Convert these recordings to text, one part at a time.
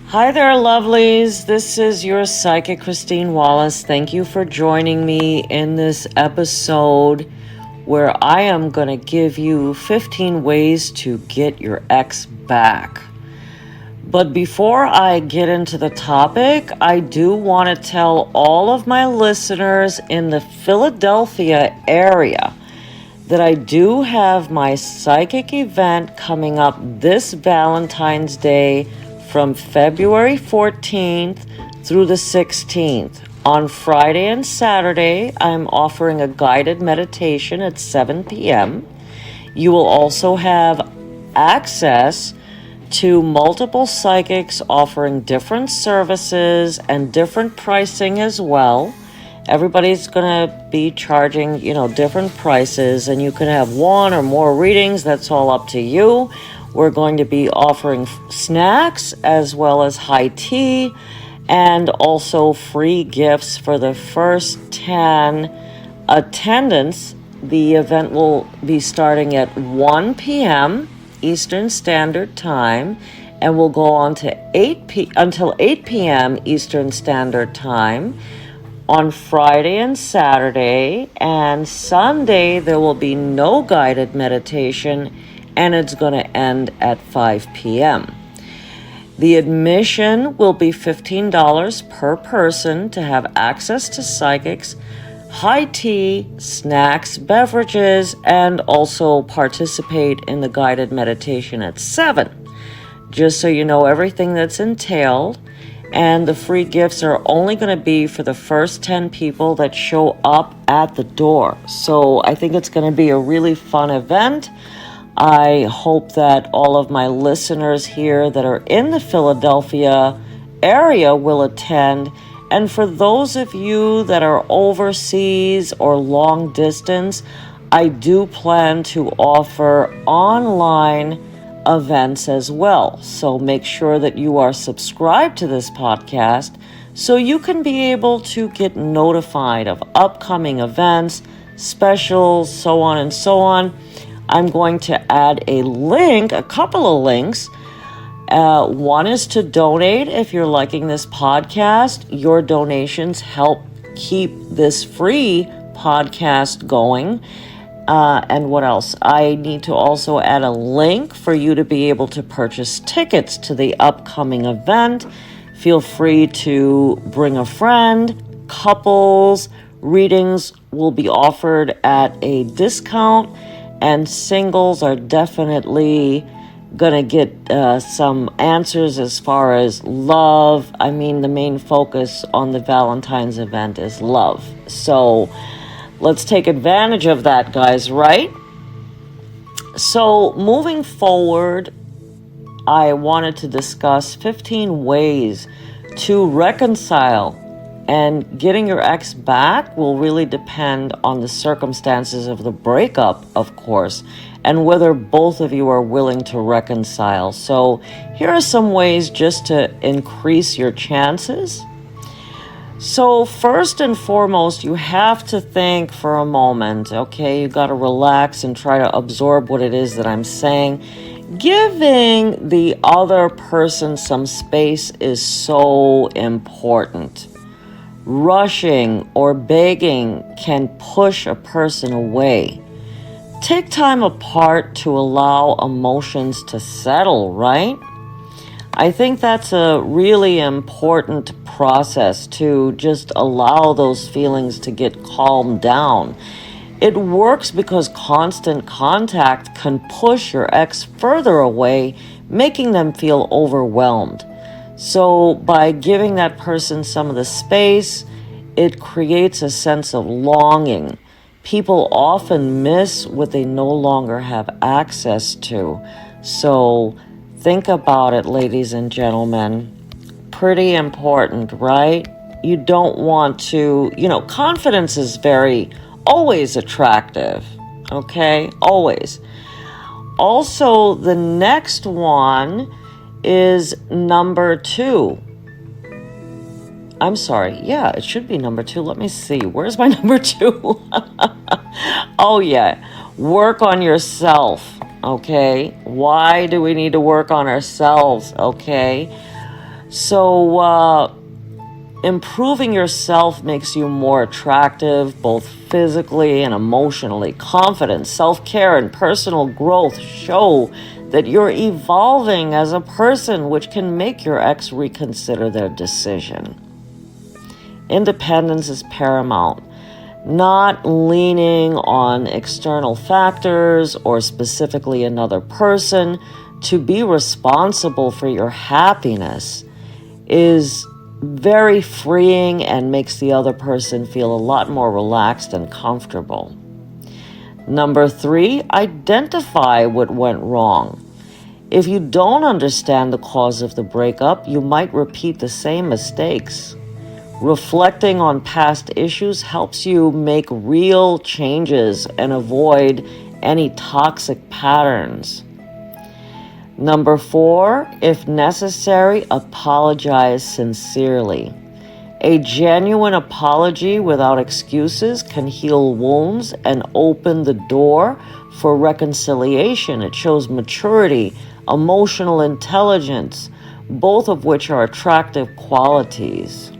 Hi there, lovelies. This is your psychic Christine Wallace. Thank you for joining me in this episode where I am going to give you 15 ways to get your ex back. But before I get into the topic, I do want to tell all of my listeners in the Philadelphia area that I do have my psychic event coming up this Valentine's Day from February 14th through the 16th. On Friday and Saturday, I'm offering a guided meditation at 7 p.m. You will also have access to multiple psychics offering different services and different pricing as well. Everybody's going to be charging, different prices, and you can have one or more readings. That's all up to you. We're going to be offering snacks as well as high tea and also free gifts for the first 10 attendants. The event will be starting at 1 p.m. Eastern Standard Time and will go on to until 8 p.m. Eastern Standard Time. On Friday and Saturday and Sunday, there will be no guided meditation, and it's going to end at 5 p.m. The admission will be $15 per person to have access to psychics, high tea, snacks, beverages, and also participate in the guided meditation at 7. Just so you know everything that's entailed. And the free gifts are only going to be for the first 10 people that show up at the door. So I think it's going to be a really fun event. I hope that all of my listeners here that are in the Philadelphia area will attend. And for those of you that are overseas or long distance, I do plan to offer online events as well. So make sure that you are subscribed to this podcast so you can be able to get notified of upcoming events, specials, so on and so on. I'm going to add a couple of links. One is to donate if you're liking this podcast. Your donations help keep this free podcast going. And what else? I need to also add a link for you to be able to purchase tickets to the upcoming event. Feel free to bring a friend. Couples readings will be offered at a discount, and singles are definitely going to get some answers as far as love. I mean, the main focus on the Valentine's event is love. So let's take advantage of that, guys, right? So moving forward, I wanted to discuss 15 ways to reconcile, and getting your ex back will really depend on the circumstances of the breakup, of course, and whether both of you are willing to reconcile. So here are some ways just to increase your chances. So first and foremost, you have to think for a moment, okay? You got to relax and try to absorb what it is that I'm saying. Giving the other person some space is so important. Rushing or begging can push a person away. Take time apart to allow emotions to settle, right? I think that's a really important process, to just allow those feelings to get calmed down. It works because constant contact can push your ex further away, making them feel overwhelmed. So by giving that person some of the space, it creates a sense of longing. People often miss what they no longer have access to. So think about it, ladies and gentlemen. Pretty important, right? You don't want to, confidence is always attractive, okay? Always. Also, the next one is number 2. I'm sorry. Yeah, it should be number 2. Let me see. Where's my number 2? Oh, yeah. Work on yourself, okay? Why do we need to work on ourselves, okay? So, improving yourself makes you more attractive, both physically and emotionally. Confidence, self-care, and personal growth show that you're evolving as a person, which can make your ex reconsider their decision. Independence is paramount. Not leaning on external factors or specifically another person to be responsible for your happiness is very freeing and makes the other person feel a lot more relaxed and comfortable. Number 3, identify what went wrong. If you don't understand the cause of the breakup, you might repeat the same mistakes. Reflecting on past issues helps you make real changes and avoid any toxic patterns. Number 4, if necessary, apologize sincerely. A genuine apology without excuses can heal wounds and open the door for reconciliation. It shows maturity, emotional intelligence, both of which are attractive qualities.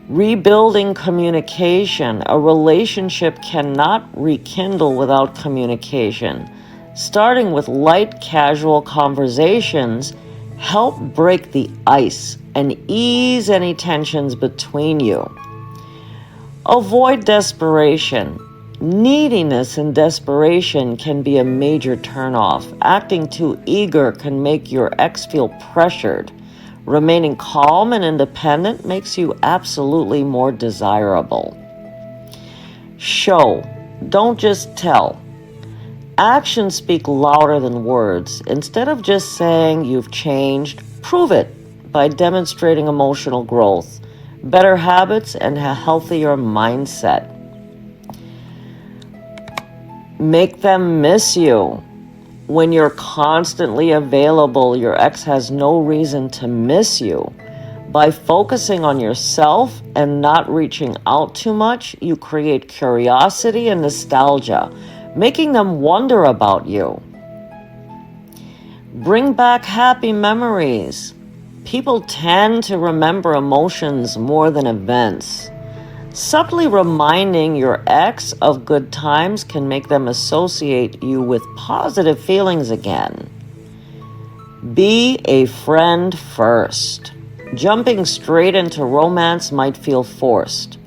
Rebuilding communication. A relationship cannot rekindle without communication. Starting with light, casual conversations help break the ice and ease any tensions between you. Avoid desperation. Neediness and desperation can be a major turnoff. Acting too eager can make your ex feel pressured. Remaining calm and independent makes you absolutely more desirable. Show, don't just tell. Actions speak louder than words. Instead of just saying you've changed, prove it by demonstrating emotional growth, better habits, and a healthier mindset. Make them miss you. When you're constantly available, your ex has no reason to miss you. By focusing on yourself and not reaching out too much, you create curiosity and nostalgia, making them wonder about you. Bring back happy memories. People tend to remember emotions more than events. Subtly reminding your ex of good times can make them associate you with positive feelings again. Be a friend first. Jumping straight into romance might feel forced.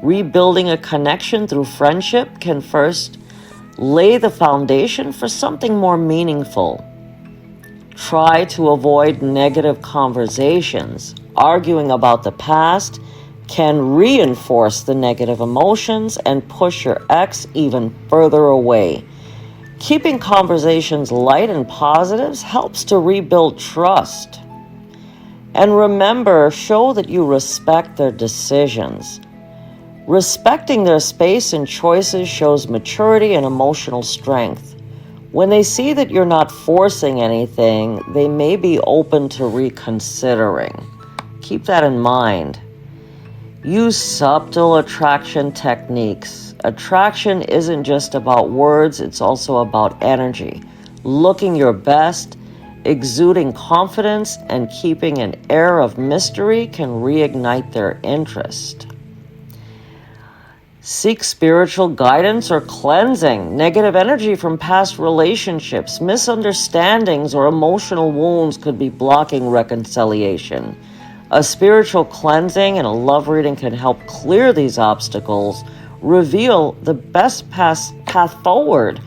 Rebuilding a connection through friendship can first lay the foundation for something more meaningful. Try to avoid negative conversations. Arguing about the past can reinforce the negative emotions and push your ex even further away. Keeping conversations light and positives helps to rebuild trust. And remember, show that you respect their decisions. Respecting their space and choices shows maturity and emotional strength. When they see that you're not forcing anything, they may be open to reconsidering. Keep that in mind. Use subtle attraction techniques. Attraction isn't just about words, it's also about energy. Looking your best, exuding confidence, and keeping an air of mystery can reignite their interest. Seek spiritual guidance or cleansing. Negative energy from past relationships, misunderstandings, or emotional wounds could be blocking reconciliation. A spiritual cleansing and a love reading can help clear these obstacles, reveal the best path forward.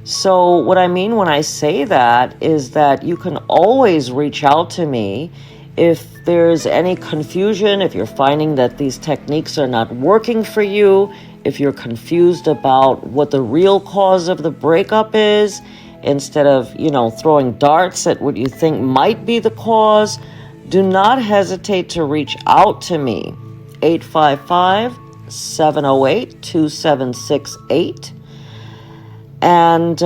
So what I mean when I say that is that you can always reach out to me if there's any confusion, if you're finding that these techniques are not working for you, if you're confused about what the real cause of the breakup is, instead of, throwing darts at what you think might be the cause, do not hesitate to reach out to me. 855-708-2768. And,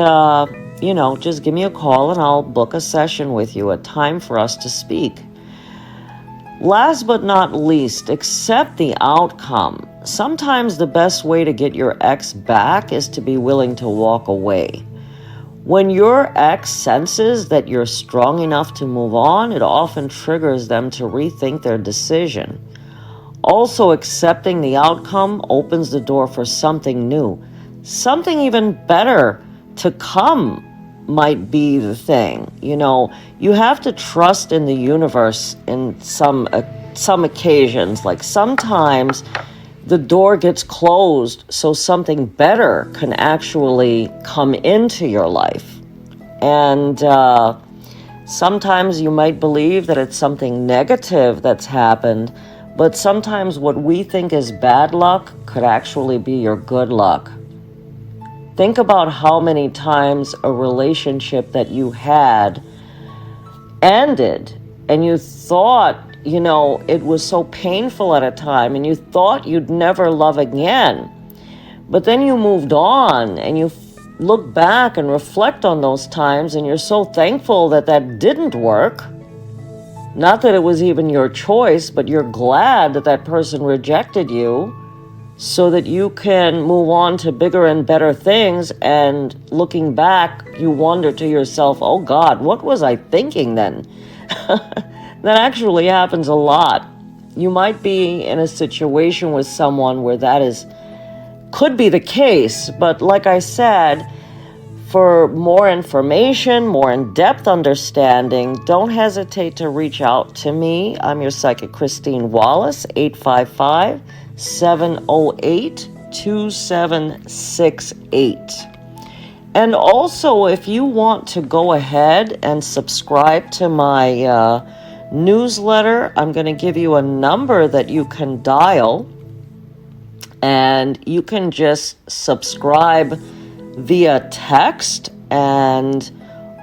just give me a call and I'll book a session with you, a time for us to speak. Last but not least, accept the outcome. Sometimes the best way to get your ex back is to be willing to walk away. When your ex senses that you're strong enough to move on, it often triggers them to rethink their decision. Also, accepting the outcome opens the door for something new. Something even better to come might be the thing. You have to trust in the universe in some occasions. Like sometimes the door gets closed so something better can actually come into your life. And sometimes you might believe that it's something negative that's happened, but sometimes what we think is bad luck could actually be your good luck. Think about how many times a relationship that you had ended and you thought, it was so painful at a time and you thought you'd never love again. But then you moved on and you look back and reflect on those times and you're so thankful that didn't work. Not that it was even your choice, but you're glad that person rejected you so that you can move on to bigger and better things. And looking back, you wonder to yourself, oh God, what was I thinking then? That actually happens a lot. You might be in a situation with someone where could be the case, but like I said, for more information, more in-depth understanding, don't hesitate to reach out to me. I'm your psychic Christine Wallace, 855-708-2768. And also, if you want to go ahead and subscribe to my newsletter, I'm going to give you a number that you can dial, and you can just subscribe via text, and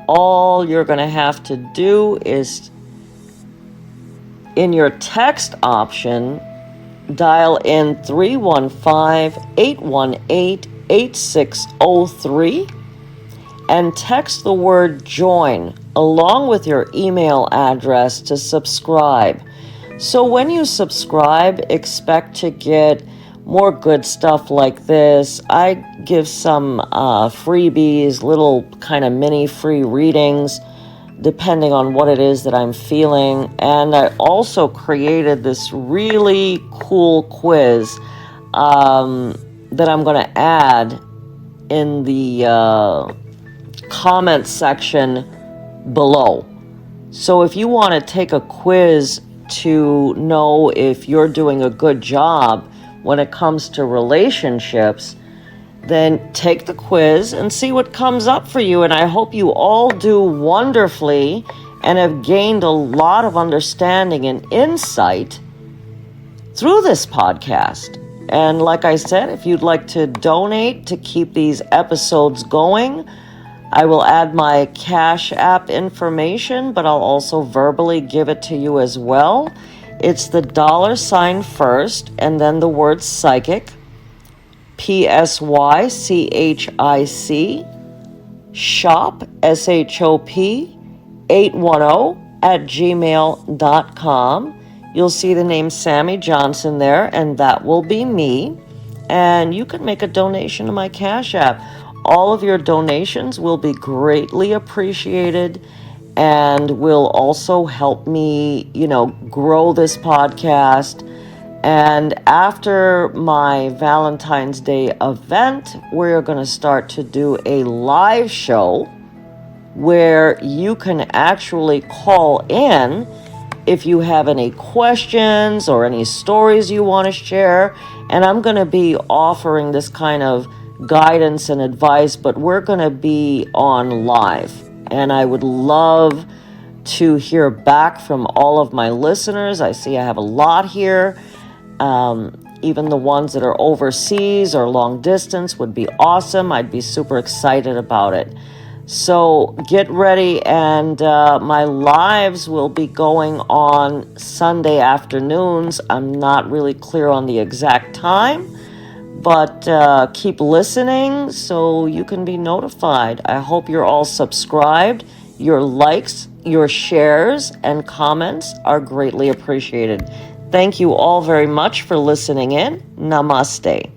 all you're going to have to do is, in your text option, dial in 315-818-8603 and text the word join along with your email address to subscribe. So when you subscribe, expect to get more good stuff like this. I give some freebies, little kind of mini free readings, depending on what it is that I'm feeling. And I also created this really cool quiz that I'm going to add in the comment section below. So if you want to take a quiz to know if you're doing a good job when it comes to relationships, then take the quiz and see what comes up for you. And I hope you all do wonderfully and have gained a lot of understanding and insight through this podcast. And like I said, if you'd like to donate to keep these episodes going, I will add my Cash App information, but I'll also verbally give it to you as well. It's the $ first and then the word psychic, PSYCHIC, shop, SHOP, 810@gmail.com. You'll see the name Sammy Johnson there, and that will be me. And you can make a donation to my Cash App. All of your donations will be greatly appreciated and will also help me, grow this podcast. And after my Valentine's Day event, we're going to start to do a live show where you can actually call in if you have any questions or any stories you want to share. And I'm going to be offering this kind of guidance and advice, but we're going to be on live. And I would love to hear back from all of my listeners. I see I have a lot here. Even the ones that are overseas or long distance would be awesome. I'd be super excited about it. So get ready, and my lives will be going on Sunday afternoons. I'm not really clear on the exact time, but keep listening so you can be notified. I hope you're all subscribed. Your likes, your shares, and comments are greatly appreciated. Thank you all very much for listening in. Namaste.